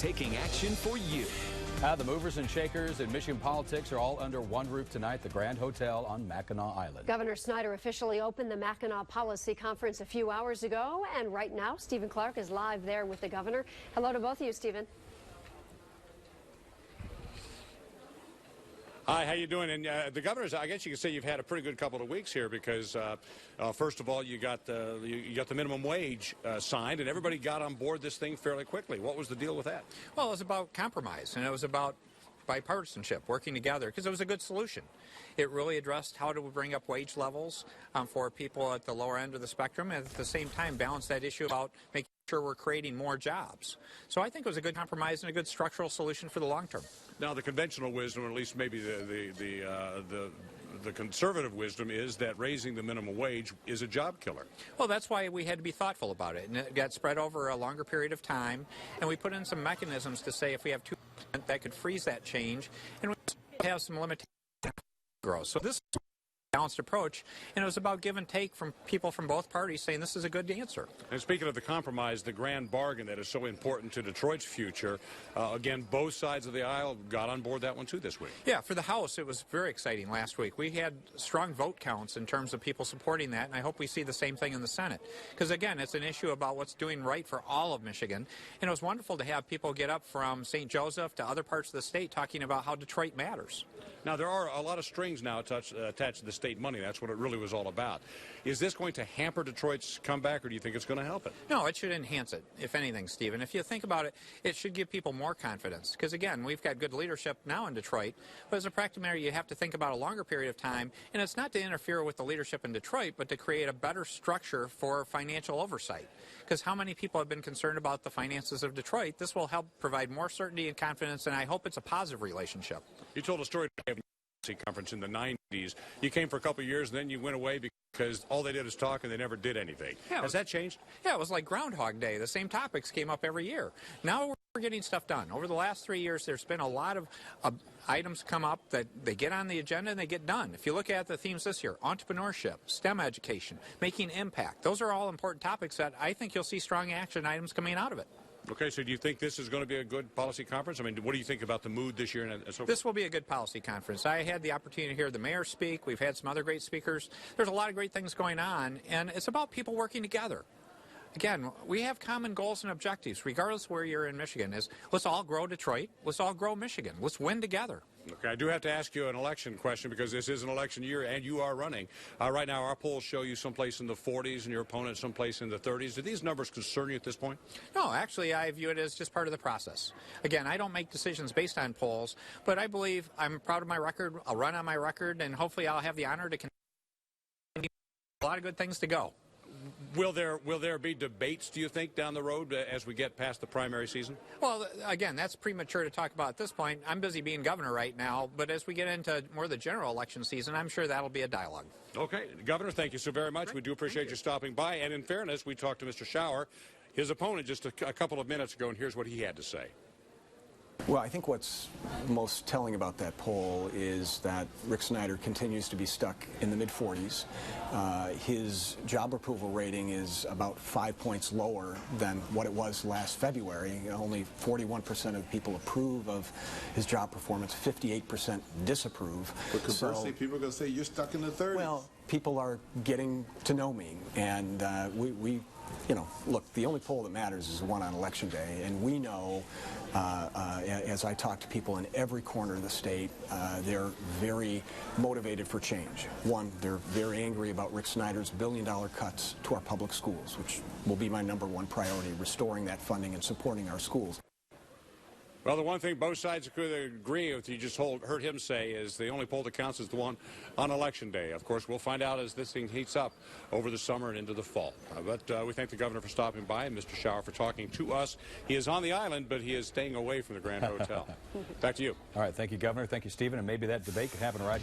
taking action for you. The movers and shakers in Michigan politics are all under one roof tonight, the Grand Hotel on Mackinac Island. Governor Snyder officially opened the Mackinac Policy Conference a few hours ago, and right now, Stephen Clark is live there with the governor. Hello to both of you, Stephen. Hi, how you doing? And the governor's, I guess you could say you've had a pretty good couple of weeks here because, first of all, you got the minimum wage signed, and everybody got on board this thing fairly quickly. What was the deal with that? Well, it was about compromise, and it was about bipartisanship, working together, because it was a good solution. It really addressed how to bring up wage levels for people at the lower end of the spectrum, and at the same time balance that issue about making sure we're creating more jobs. So I think it was a good compromise and a good structural solution for the long term. Now, the conventional wisdom, or at least maybe the conservative wisdom, is that raising the minimum wage is a job killer. Well, that's why we had to be thoughtful about it, and it got spread over a longer period of time, and we put in some mechanisms to say if we have 2%, that could freeze that change, and we have some limitations on growth. So this is a balanced approach, and it was about give and take from people from both parties saying this is a good answer. And speaking of the compromise, the grand bargain that is so important to Detroit's future, again, both sides of the aisle got on board that one too this week. Yeah, for the House, it was very exciting last week. We had strong vote counts in terms of people supporting that, and I hope we see the same thing in the Senate. Because, again, it's an issue about what's doing right for all of Michigan, and it was wonderful to have people get up from St. Joseph to other parts of the state talking about how Detroit matters. Now, there are a lot of strings now attached to the state money. That's what it really was all about. Is this going to hamper Detroit's comeback, or do you think it's going to help it? No, it should enhance it, if anything, Stephen. If you think about it, it should give people more confidence. Because, again, we've got good leadership now in Detroit, but as a practical matter, you have to think about a longer period of time, and it's not to interfere with the leadership in Detroit, but to create a better structure for financial oversight. Because how many people have been concerned about the finances of Detroit? This will help provide more certainty and confidence, and I hope it's a positive relationship. You told a story of the conference in the 90s. You came for a couple of years, and then you went away because all they did is talk and they never did anything. Yeah, has that changed? Yeah, it was like Groundhog Day. The same topics came up every year. Now we're getting stuff done. Over the last 3 years, there's been a lot of items come up that they get on the agenda and they get done. If you look at the themes this year, entrepreneurship, STEM education, making impact, those are all important topics that I think you'll see strong action items coming out of it. Okay, so do you think this is going to be a good policy conference? I mean, what do you think about the mood this year? And so forth? This will be a good policy conference. I had the opportunity to hear the mayor speak. We've had some other great speakers. There's a lot of great things going on, and it's about people working together. Again, we have common goals and objectives, regardless where you're in Michigan, is let's all grow Detroit, let's all grow Michigan, let's win together. Okay, I do have to ask you an election question because this is an election year and you are running. Right now, our polls show you someplace in the 40s and your opponent someplace in the 30s. Do these numbers concern you at this point? No, actually, I view it as just part of the process. Again, I don't make decisions based on polls, but I believe I'm proud of my record. I'll run on my record, and hopefully I'll have the honor to continue a lot of good things to go. Will there be debates, do you think, down the road as we get past the primary season? Well, again, that's premature to talk about at this point. I'm busy being governor right now, but as we get into more of the general election season, I'm sure that'll be a dialogue. Okay. Governor, thank you so very much. Great. We do appreciate you stopping by. And in fairness, we talked to Mr. Schauer, his opponent, just a couple of minutes ago, and here's what he had to say. Well, I think what's most telling about that poll is that Rick Snyder continues to be stuck in the mid-40s. His job approval rating is about 5 points lower than what it was last February. Only 41% of people approve of his job performance, 58% disapprove. But conversely, people are going to say you're stuck in the 30s. Well, people are getting to know me, and you know, look, the only poll that matters is the one on Election Day, and we know, as I talk to people in every corner of the state, they're very motivated for change. One, they're very angry about Rick Snyder's billion-dollar cuts to our public schools, which will be my #1 priority, restoring that funding and supporting our schools. Well, the one thing both sides could agree with, you just heard him say, is the only poll that counts is the one on Election Day. Of course, we'll find out as this thing heats up over the summer and into the fall. But we thank the governor for stopping by and Mr. Schauer for talking to us. He is on the island, but he is staying away from the Grand Hotel. Back to you. All right, thank you, Governor. Thank you, Stephen. And maybe that debate could happen right here.